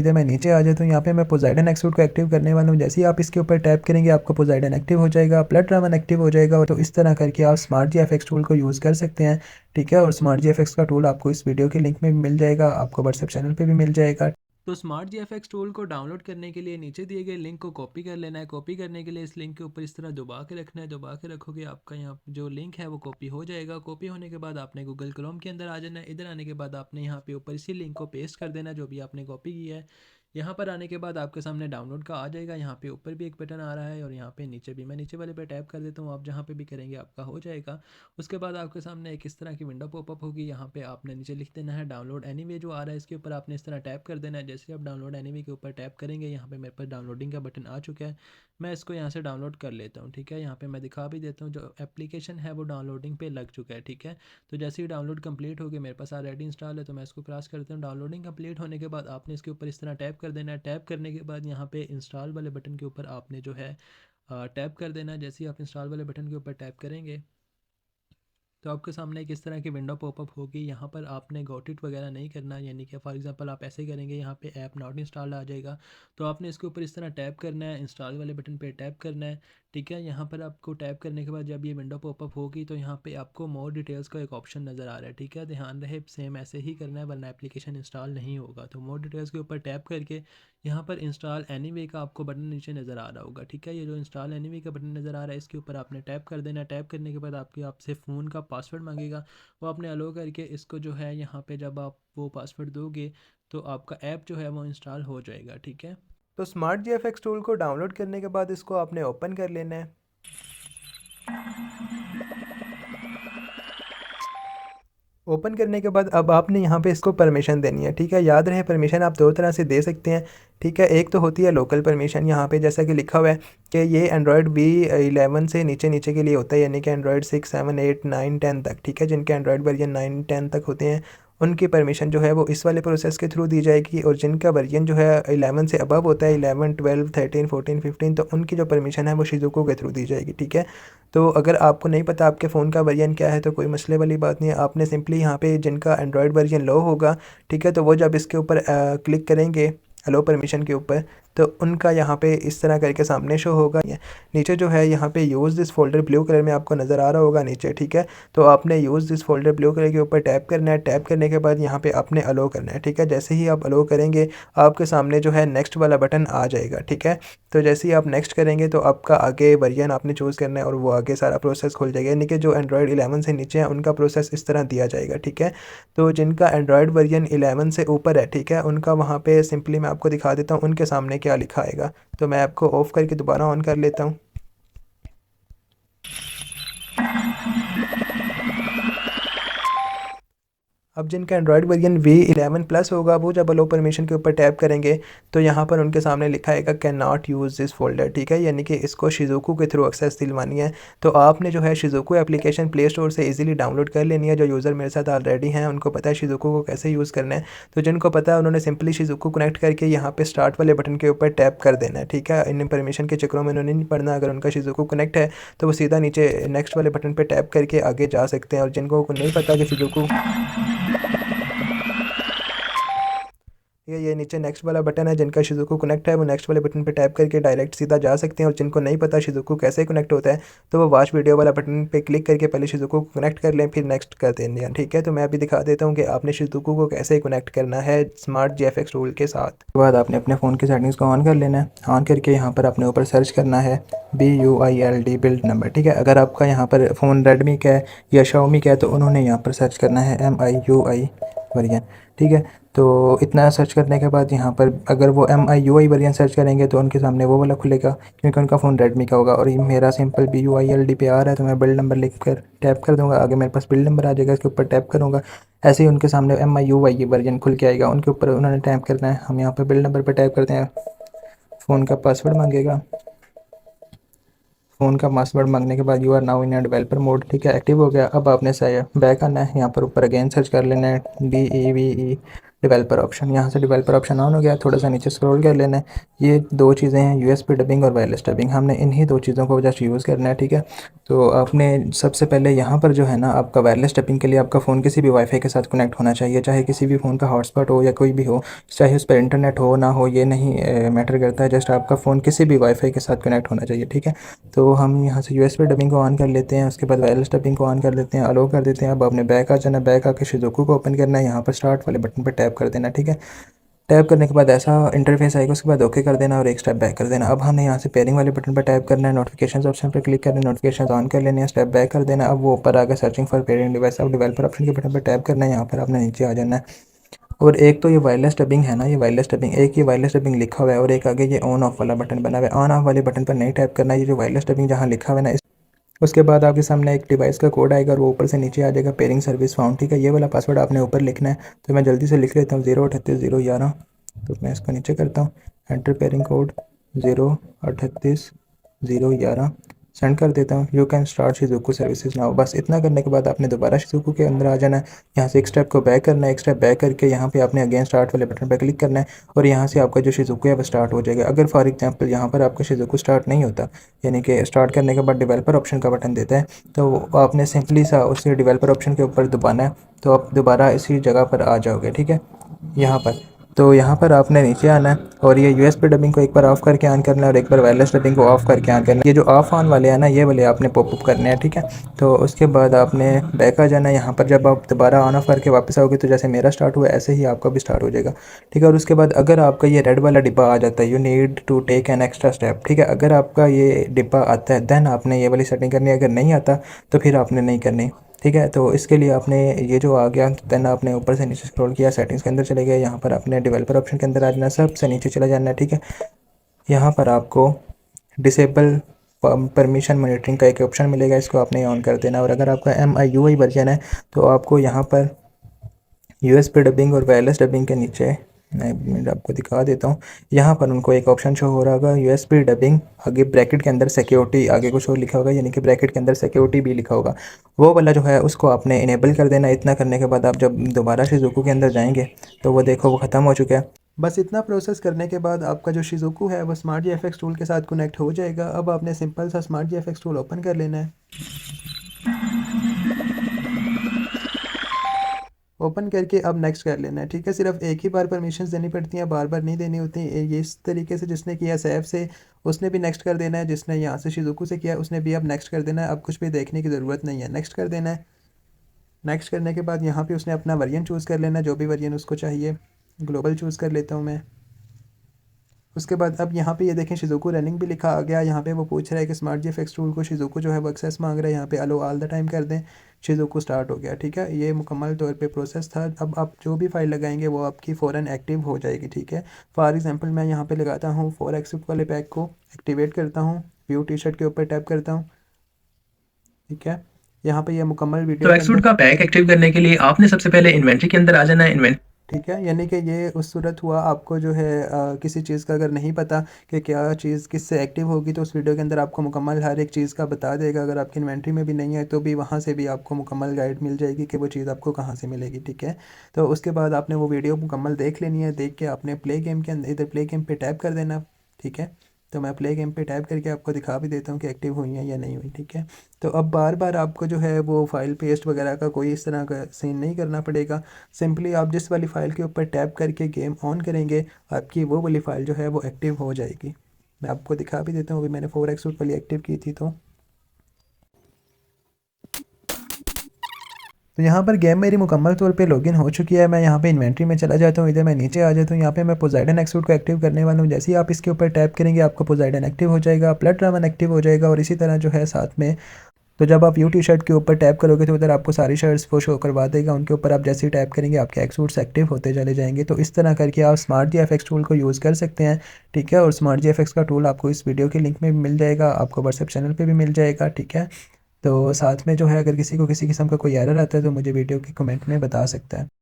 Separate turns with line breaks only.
इधर मैं नीचे आ जाता हूँ, यहाँ पे मैं पोसाइडन एक्सपोर्ट को एक्टिव करने वाला हूँ। जैसे ही आप इसके ऊपर टैप करेंगे आपका पोसाइडन एक्टिव हो जाएगा, प्लट रमन एक्टिव हो जाएगा। तो इस तरह करके आप स्मार्ट GFX टूल को यूज़ कर सकते हैं, ठीक है। और स्मार्ट GFX का टूल आपको इस वीडियो के लिंक में भी मिल जाएगा, आपको व्हाट्सएप चैनल पे भी मिल जाएगा। तो स्मार्ट GFX टूल को डाउनलोड करने के लिए नीचे दिए गए लिंक को कॉपी कर लेना है। कॉपी करने के लिए इस लिंक के ऊपर इस तरह दबा के रखना है, दबा के रखोगे आपका यहाँ जो लिंक है वो कॉपी हो जाएगा। कॉपी होने के बाद आपने गूगल क्रोम के अंदर आ जाना है। इधर आने के बाद आपने यहाँ पे ऊपर इसी लिंक को पेस्ट कर देना जो भी आपने कॉपी किया है। यहाँ पर आने के बाद आपके सामने डाउनलोड का आ जाएगा। यहाँ पे ऊपर भी एक बटन आ रहा है और यहाँ पे नीचे भी। मैं नीचे वाले पे टैप कर देता हूँ, आप जहाँ पे भी करेंगे आपका हो जाएगा। उसके बाद आपके सामने एक इस तरह की विंडो पॉपअप होगी। यहाँ पे आपने नीचे लिख देना है डाउनलोड एनीवे जो आ रहा है, इसके ऊपर आपने इस तरह टैप कर देना है। जैसे आप डाउनलोड एनीवे के ऊपर टैप करेंगे यहाँ पे मेरे पास डाउनलोडिंग का बटन आ चुका है। मैं इसको यहाँ से डाउनलोड कर लेता हूँ, ठीक है। यहाँ पे मैं दिखा भी देता हूँ, जो एप्लीकेशन है वो डाउनलोडिंग पे लग चुका है, ठीक है। तो जैसे ही डाउनलोड कंप्लीट हो गया, मेरे पास ऑलरेडी इंस्टॉल है, तो मैं इसको क्रॉस करता हूँ। डाउनलोडिंग कंप्लीट होने के बाद आपने इसके ऊपर इस तरह टैप कर देना है। टैप करने के बाद यहाँ पे इंस्टॉल वाले बटन के ऊपर आपने जो है टैप कर देना है। जैसे ही आप इंस्टॉल वाले बटन के ऊपर टैप करेंगे तो आपके सामने एक इस तरह की विंडो पॉपअप होगी। यहाँ पर आपने गॉट इट वगैरह नहीं करना, यानी कि फॉर एग्जांपल आप ऐसे करेंगे, यहाँ पे ऐप नॉट इंस्टॉल्ड आ जाएगा। तो आपने इसके ऊपर इस तरह टैप करना है, इंस्टॉल वाले बटन पे टैप करना है, ठीक है। यहाँ पर आपको टैप करने के बाद जब ये विंडो पॉपअप होगी तो यहाँ पे आपको मोर डिटेल्स का एक ऑप्शन नज़र आ रहा है, ठीक है। ध्यान रहे सेम ऐसे ही करना है वरना एप्लीकेशन इंस्टॉल नहीं होगा। तो मोर डिटेल्स के ऊपर टैप करके यहाँ पर इंस्टॉल एनीवे का आपको बटन नीचे नज़र आ रहा होगा, ठीक है। ये जो इंस्टॉल एनीवे का बटन नज़र आ रहा है इसके ऊपर आपने टैप कर देना। टैप करने के बाद आपसे फ़ोन का पासवर्ड मांगेगा, वो आपने अलो करके इसको जो है यहाँ पे जब आप वो पासवर्ड दोगे तो आपका ऐप जो है वो इंस्टॉल हो जाएगा, ठीक है। तो स्मार्ट GFX टूल को डाउनलोड करने के बाद इसको आपने ओपन कर लेना है। ओपन करने के बाद अब आपने यहाँ पे इसको परमिशन देनी है, ठीक है। याद रहे परमिशन आप दो तरह से दे सकते हैं, ठीक है। एक तो होती है लोकल परमिशन, यहाँ पे जैसा कि लिखा हुआ है कि ये एंड्रॉयड V11 से नीचे नीचे के लिए होता है, यानी कि एंड्रॉयड 6, 7, 8, 9, 10 तक, ठीक है। जिनके एंड्रॉयड वर्जन 9, 10 तक होते हैं उनकी परमिशन जो है वो इस वाले प्रोसेस के थ्रू दी जाएगी। और जिनका वर्जन जो है 11 से अबव होता है, 11, 12, 13, 14, 15, तो उनकी जो परमिशन है वो शिजुको के थ्रू दी जाएगी, ठीक है। तो अगर आपको नहीं पता आपके फ़ोन का वर्जन क्या है तो कोई मसले वाली बात नहीं है। आपने सिंपली यहाँ पे जिनका एंड्रॉयड वर्जन लो होगा, ठीक है, तो वो जब इसके ऊपर क्लिक करेंगे अलो परमिशन के ऊपर तो उनका यहाँ पे इस तरह करके सामने शो होगा। नीचे जो है यहाँ पे use this folder blue colour में आपको नज़र आ रहा होगा नीचे, ठीक है। तो आपने use this folder blue colour के ऊपर टैप करना है। टैप करने के बाद यहाँ पे आपने अलो करना है, ठीक है। जैसे ही आप अलो करेंगे आपके सामने जो है नेक्स्ट वाला बटन आ जाएगा, ठीक है। तो जैसे ही आप नेक्स्ट करेंगे तो आपका आगे वर्जन आपने चूज़ करना है और वो आगे सारा प्रोसेस खुल जाएगा, यानी कि जो एंड्रॉयड 11 से नीचे है उनका प्रोसेस इस तरह दिया जाएगा, ठीक है। तो जिनका एंड्रॉयड वर्जन 11 से ऊपर है, ठीक है, उनका वहाँ पे सिंपली मैं आपको दिखा देता हूँ उनके सामने क्या लिखा आएगा। तो मैं आपको ऑफ़ करके दोबारा ऑन कर लेता हूँ। अब जिनका एंड्रॉयड वर्जन V11 प्लस होगा वो जब अलो परमिशन के ऊपर टैप करेंगे तो यहाँ पर उनके सामने लिखा आएगा can not use this folder, ठीक है। यानी कि इसको शिजुको के थ्रू एक्सेस दिलवानी है। तो आपने जो है शिजुको एप्लीकेशन प्ले स्टोर से इजीली डाउनलोड कर लेनी है। जो यूज़र मेरे साथ ऑलरेडी हैं उनको पता है शिजुको को कैसे यूज़ करना है। तो जिनको पता है उन्होंने सिंपली शिजुको कनेक्ट करके यहाँ पे स्टार्ट वाले बटन के ऊपर टैप कर देना है, ठीक है। इन परमिशन के चक्रों में उन्होंने नहीं पढ़ना। अगर उनका शिजुको कनेक्ट है तो वो सीधा नीचे नेक्स्ट वाले बटन पर टैप करके आगे जा सकते हैं। और जिनको नहीं पता कि शिजुको, ये नीचे नेक्स्ट वाला बटन है, जिनका शिजुको कनेक्ट है वो नेक्स्ट वाले बटन पे टैप करके डायरेक्ट सीधा जा सकते हैं। और जिनको नहीं पता शिजुको कैसे कनेक्ट होता है तो वो वॉच वीडियो वाला बटन पे क्लिक करके पहले शिजुको को कनेक्ट कर लें फिर नेक्स्ट कर दें, ठीक है। तो मैं अभी दिखा देता हूँ कि आपने शिजुको को कैसे कनेक्ट करना है स्मार्ट GFX टूल के साथ। उसके बाद आपने अपने फ़ोन की सेटिंग्स को ऑन कर लेना है। ऑन करके यहाँ पर अपने ऊपर सर्च करना है BUILD बिल्ड नंबर, ठीक है। अगर आपका यहाँ पर फ़ोन रेडमी का है या शाओमी का है तो उन्होंने यहाँ पर सर्च करना है MIUI वर्जन, ठीक है। तो इतना सर्च करने के बाद यहाँ पर अगर वो MIUI वर्जन सर्च करेंगे तो उनके सामने वो वाला खुलेगा क्योंकि उनका फ़ोन रेडमी का होगा। और ये मेरा सिंपल BUILD पे आ रहा है तो मैं बिल्ड नंबर लिख कर टैप कर दूँगा। आगे मेरे पास बिल्ड नंबर आ जाएगा, इसके ऊपर टैप करूँगा। ऐसे ही उनके सामने MIUI वर्जन खुल के आएगा, उनके ऊपर उन्होंने टैप करना है। हम यहाँ पर बिल्ड नंबर पर टैप करते हैं। फ़ोन का पासवर्ड मांगेगा। फ़ोन का पासवर्ड मांगने के बाद you are now in developer mode, ठीक है, एक्टिव हो गया। अब आपने सही बैक आना है, यहाँ पर ऊपर अगेन सर्च कर लेना है DEVE डेवलपर ऑप्शन, यहाँ से डेवलपर ऑप्शन ऑन हो गया। थोड़ा सा नीचे स्क्रॉल कर लेना है। ये दो चीज़ें हैं, यूएसबी डबिंग और वायरलेस डबिंग, हमने इन्हीं दो चीज़ों को जस्ट यूज़ करना है, ठीक है। तो आपने सबसे पहले यहाँ पर जो है ना, आपका वायरलेस डबिंग के लिए आपका फ़ोन किसी भी वाईफाई के साथ कनेक्ट होना चाहिए, चाहे किसी भी फ़ोन का हॉटस्पॉट हो या कोई भी हो, चाहे उस पर इंटरनेट हो ना हो, ये नहीं मैटर करता है। जस्ट आपका फ़ोन किसी भी वाईफाई के साथ कनेक्ट होना चाहिए, ठीक है। तो हम यहाँ से यूएसबी डबिंग को ऑन कर लेते हैं, उसके बाद वायरलेस डबिंग को ऑन कर लेते हैं, अलो कर देते हैं। अब आपने बैक आ जाना, बैक आके शिज़ुकू को ओपन करना है, यहाँ पर स्टार्ट वाले बटन पर टैप कर देना, ठीक है। टैप करने के बाद ऐसा इंटरफेस आएगा, उसके बाद ओके कर देना और एक स्टेप बैक कर देना। अब हमने यहाँ से पेयरिंग वाले बटन पर टैप करना है, नोटिफिकेशन ऑप्शन पर क्लिक करना है, नोटिफिकेशन ऑन कर लेने हैं, स्टेप बैक कर देना। अब वो ऊपर आ गया सर्चिंग फॉर पेयरिंग डिवाइस। अब डेवलपर ऑप्शन के बटन पर टैप करना है, यहाँ पर आपने नीचे आ जाना है। और एक तो ये वायरलेस डबिंग है ना, ये वायरलेस डबिंग, एक ये वायरलेस डबिंग लिखा हुआ है और एक आगे ये ऑन ऑफ वाला बटन बना हुआ है। ऑन ऑफ वाले बटन पर नहीं टैप करना है, ये जो वायरलेस डबिंग जहाँ लिखा हुआ है ना, उसके बाद आपके सामने एक डिवाइस का कोड आएगा और वो ऊपर से नीचे आ जाएगा, पेयरिंग सर्विस फाउंड, ठीक है। ये वाला पासवर्ड आपने ऊपर लिखना है, तो मैं जल्दी से लिख लेता हूँ, 038 011। तो मैं इसको नीचे करता हूँ, एंटर पेयरिंग कोड 038 011, सेंड कर देता हूँ। You can start Shizuku services now. बस इतना करने के बाद आपने दोबारा शिज़ुकू के अंदर आ जाना है, यहाँ से एक स्टेप को बैक करना है, एक स्टेप बैक करके यहाँ पे आपने अगेन स्टार्ट वाले बटन पर क्लिक करना है और यहाँ से आपका जो शिज़ुकू है वो स्टार्ट हो जाएगा। अगर फॉर एग्जांपल यहाँ पर आपका शिज़ुकू स्टार्ट नहीं होता, यानी कि स्टार्ट करने के बाद डेवलपर ऑप्शन का बटन देता है, तो आपने सिंपली सा उस डेवलपर ऑप्शन के ऊपर दबाना है, तो आप दोबारा इसी जगह पर आ जाओगे, ठीक है। यहाँ पर तो यहाँ पर आपने नीचे आना है और ये यूएसबी डबिंग को एक बार ऑफ करके ऑन करना है और एक बार वायरलेस डबिंग को ऑफ करके ऑन करना है। ये जो ऑफ ऑन वाले हैं ना, ये वाले आपने पॉपअप करने हैं, ठीक है। तो उसके बाद आपने बैक आ जाना है। यहाँ पर जब आप दोबारा ऑन ऑफ करके वापस आओगे तो जैसे मेरा स्टार्ट हुआ ऐसे ही आपका भी स्टार्ट हो जाएगा, ठीक है। और उसके बाद अगर आपका ये रेड वाला डिब्बा आ जाता है, you need to take an extra step, ठीक है। अगर आपका ये डिब्बा आता है देन आपने ये वाली सेटिंग करनी है, अगर नहीं आता तो फिर आपने नहीं करनी, ठीक है। तो इसके लिए आपने ये जो आ गया देन आपने ऊपर से नीचे स्क्रॉल किया, सेटिंग्स के अंदर चले गए, यहाँ पर आपने डेवलपर ऑप्शन के अंदर आ जाना, सबसे नीचे चला जाना है, ठीक है। यहाँ पर आपको डिसेबल परमिशन मॉनिटरिंग का एक ऑप्शन मिलेगा, इसको आपने ऑन कर देना। और अगर आपका MIUI वर्जन है तो आपको यहाँ पर यूएसबी डबिंग और वायरलेस डबिंग के नीचे मैं आपको दिखा देता हूँ, यहाँ पर उनको एक ऑप्शन शो हो रहा होगा, यूएसबी डबिंग, आगे ब्रैकेट के अंदर सिक्योरिटी, आगे कुछ और लिखा होगा, यानी कि ब्रैकेट के अंदर सिक्योरिटी भी लिखा होगा, वो वाला जो है उसको आपने इनेबल कर देना। इतना करने के बाद आप जब दोबारा शिज़ुकू के अंदर जाएंगे तो वो देखो वो ख़त्म हो चुका है। बस इतना प्रोसेस करने के बाद आपका जो शिज़ुकू है वो स्मार्ट GFX टूल के साथ कनेक्ट हो जाएगा। अब आपने सिंपल सा स्मार्ट GFX टूल ओपन कर लेना है। ओपन करके अब नेक्स्ट कर लेना है, ठीक है। सिर्फ एक ही बार परमिशंस देनी पड़ती हैं, बार बार नहीं देनी होती। ये इस तरीके से जिसने किया सैफ से उसने भी नेक्स्ट कर देना है, जिसने यहाँ से शिज़ुकू से किया उसने भी अब नेक्स्ट कर देना है। अब कुछ भी देखने की ज़रूरत नहीं है, नेक्स्ट कर देना है। नेक्स्ट करने के बाद यहाँ पे उसने अपना वेरिएंट चूज़ कर लेना है, जो भी वेरिएंट उसको चाहिए। ग्लोबल चूज़ कर लेता हूँ मैं। उसके बाद अब यहाँ पे ये देखें शिज़ुकू रनिंग भी लिखा आ गया। यहाँ पे वो पूछ रहा है कि स्मार्ट GFX टूल को शिज़ुकू जो है वो एक्सेस मांग रहा है, यहाँ पे अलो ऑल द टाइम कर दें, शिज़ुकू स्टार्ट हो गया, ठीक है। ये मुकम्मल तौर पे प्रोसेस था। अब आप जो भी फाइल लगाएंगे वो आपकी फ़ौरन एक्टिव हो जाएगी, ठीक है। फॉर एग्जांपल मैं यहाँ पे लगाता हूँ 4xip वाले पैक को एक्टिवेट करता हूँ, व्यू टी शर्ट के ऊपर टैप करता हूँ, ठीक है। यहाँ पे ये मुकम्मल वीडियो
तो एक्सूट का पैक एक्टिव करने के लिए आपने सबसे पहले इन्वेंट्री के अंदर आ जाना है। इन्वेंट्री,
ठीक है, यानी कि ये उस सूरत हुआ आपको जो है किसी चीज़ का अगर नहीं पता कि क्या चीज़ किससे एक्टिव होगी तो उस वीडियो के अंदर आपको मुकम्मल हर एक चीज़ का बता देगा। अगर आपकी इन्वेंट्री में भी नहीं है तो भी वहाँ से भी आपको मुकम्मल गाइड मिल जाएगी कि वो चीज़ आपको कहाँ से मिलेगी, ठीक है। तो उसके बाद आपने वो वीडियो मुकम्मल देख लेनी है, देख के आपने प्ले गेम के अंदर इधर प्ले गेम पे टैप कर देना, ठीक है। तो मैं प्ले गेम पे टैप करके आपको दिखा भी देता हूँ कि एक्टिव हुई है या नहीं हुई, ठीक है। तो अब बार बार आपको जो है वो फाइल पेस्ट वगैरह का कोई इस तरह का सीन नहीं करना पड़ेगा। सिंपली आप जिस वाली फ़ाइल के ऊपर टैप करके गेम ऑन करेंगे आपकी वो वाली फ़ाइल जो है वो एक्टिव हो जाएगी। मैं आपको दिखा भी देता हूँ, अभी मैंने 4xip वाली एक्टिव की थी। तो यहाँ पर गेम मेरी मुकम्मल तौर पे लॉगिन हो चुकी है। मैं यहाँ पे इन्वेंट्री में चला जाता हूँ, इधर मैं नीचे आ जाता हूँ, यहाँ पे मैं पोसाइडन एक्सूट को एक्टिव करने वाला हूँ। जैसे ही आप इसके ऊपर टैप करेंगे आपको पोसाइडन एक्टिव हो जाएगा, प्लट ड्रैगन एक्टिव हो जाएगा और इसी तरह जो है साथ में। तो जब आप टी शर्ट के ऊपर टैप करोगे तो उधर आपको सारी शर्ट्स वो शो करवा देगा, उनके ऊपर आप जैसे ही टैप करेंगे आपके एक्सूट्स एक्टिव होते चले जाएंगे। तो इस तरह करके आप स्मार्ट GFX टूल को यूज़ कर सकते हैं, ठीक है। और स्मार्ट GFX का टूल आपको इस वीडियो के लिंक में भी मिल जाएगा, आपको व्हाट्सएप चैनल पे भी मिल जाएगा, ठीक है। तो साथ में जो है अगर किसी को किसी किस्म का कोई एरर आता है तो मुझे वीडियो के कमेंट में बता सकता है।